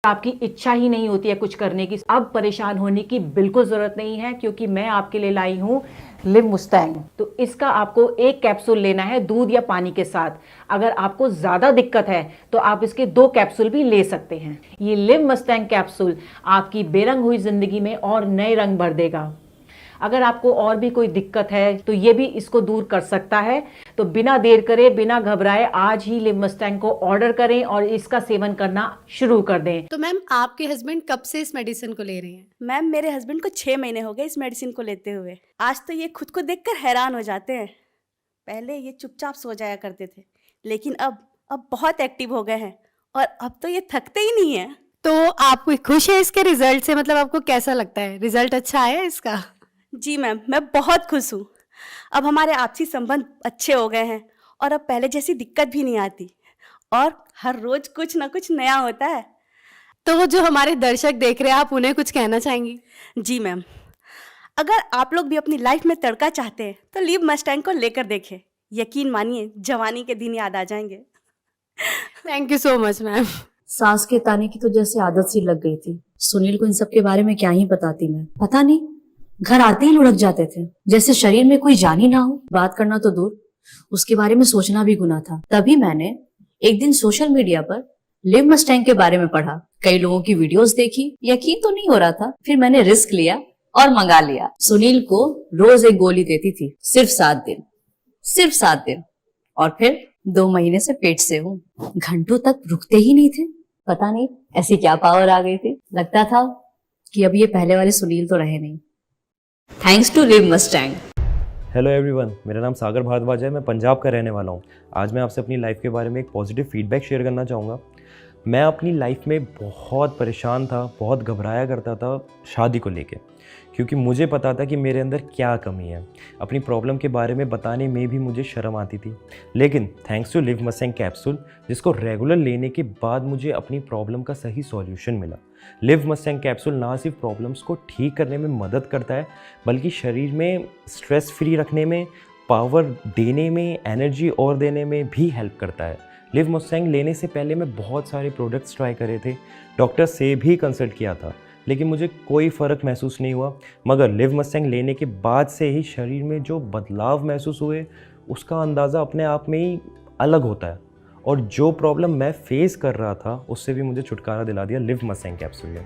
आपकी इच्छा ही नहीं होती है कुछ करने की, अब परेशान होने की बिल्कुल ज़रूरत नहीं है, क्योंकि मैं आपके लिए लाई हूँ लिव मुस्टैंग। तो इसका आपको एक कैप्सूल लेना है दूध या पानी के साथ। अगर आपको ज़्यादा दिक्कत है तो आप इसके 2 कैप्सूल भी ले सकते हैं। ये लिव मुस्टैंग कैप्सूल आपकी बेरंग हुई ज़िंदगी में और नए रंग भर देगा। अगर आपको और भी कोई दिक्कत है तो ये भी इसको दूर कर सकता है। तो बिना देर करे, बिना घबराए आज ही लिव मस्टैंग को ऑर्डर करें और इसका सेवन करना शुरू कर दें। तो मैम आपके हस्बैंड कब से इस मेडिसिन को ले रहे हैं? मैम मेरे हस्बैंड को 6 महीने हो गए इस मेडिसिन को लेते हुए। आज तो ये खुद को देखकर हैरान हो जाते हैं। पहले ये चुपचाप सो जाया करते थे, लेकिन अब बहुत एक्टिव हो गए हैं और अब तो ये थकते ही नहीं है। तो आप खुश है इसके रिजल्ट से? मतलब आपको कैसा लगता है, रिजल्ट अच्छा आया इसका? जी मैम, मैं बहुत खुश हूँ। अब हमारे आपसी संबंध अच्छे हो गए हैं और अब पहले जैसी दिक्कत भी नहीं आती और हर रोज कुछ ना कुछ नया होता है। तो वो जो हमारे दर्शक देख रहे हैं, आप उन्हें कुछ कहना चाहेंगी? जी मैम, अगर आप लोग भी अपनी लाइफ में तड़का चाहते हैं तो लिव मस्टैंग को लेकर देखें। यकीन मानिए, जवानी के दिन याद आ जाएंगे। Thank you so much ma'am. सास के ताने की तो जैसे आदत सी लग गई थी। सुनील को इन सब के बारे में क्या ही बताती मैं। पता नहीं, घर आते ही लुढ़क जाते थे, जैसे शरीर में कोई जान ही ना हो। बात करना तो दूर, उसके बारे में सोचना भी गुनाह था। तभी मैंने एक दिन सोशल मीडिया पर लिव मस्टैंग के बारे में पढ़ा, कई लोगों की वीडियोस देखी, यकीन तो नहीं हो रहा था। फिर मैंने रिस्क लिया और मंगा लिया। सुनील को रोज एक गोली देती थी, सिर्फ 7 दिन, सिर्फ 7 दिन, और फिर 2 महीने से पेट से हूँ। घंटों तक रुकते ही नहीं थे। पता नहीं ऐसी क्या पावर आ गई थी। लगता था कि अब ये पहले वाले सुनील तो रहे नहीं। Thanks to Liv Mustang. Hello everyone, मेरा नाम सागर भारद्वाज है। मैं पंजाब का रहने वाला हूँ। आज मैं आपसे अपनी लाइफ के बारे में एक पॉजिटिव फीडबैक शेयर करना चाहूँगा। मैं अपनी लाइफ में बहुत परेशान था, बहुत घबराया करता था शादी को लेके, क्योंकि मुझे पता था कि मेरे अंदर क्या कमी है। अपनी प्रॉब्लम के बारे में बताने में भी मुझे शर्म आती थी। लेकिन thanks to Liv Mustang capsule, जिसको रेगुलर लेने के बाद मुझे अपनी प्रॉब्लम का सही सॉल्यूशन मिला। लिव मस्टैंग कैप्सूल ना सिर्फ प्रॉब्लम्स को ठीक करने में मदद करता है, बल्कि शरीर में स्ट्रेस फ्री रखने में, पावर देने में, एनर्जी और देने में भी हेल्प करता है। लिव मस्टैंग लेने से पहले मैं बहुत सारे प्रोडक्ट्स ट्राई करे थे, डॉक्टर से भी कंसल्ट किया था, लेकिन मुझे कोई फ़र्क महसूस नहीं हुआ। मगर लिव मस्टैंग लेने के बाद से ही शरीर में जो बदलाव महसूस हुए, उसका अंदाज़ा अपने आप में ही अलग होता है। और जो प्रॉब्लम मैं फेस कर रहा था, उससे भी मुझे छुटकारा दिला दिया लिव मस्टैंग कैप्सूल ने।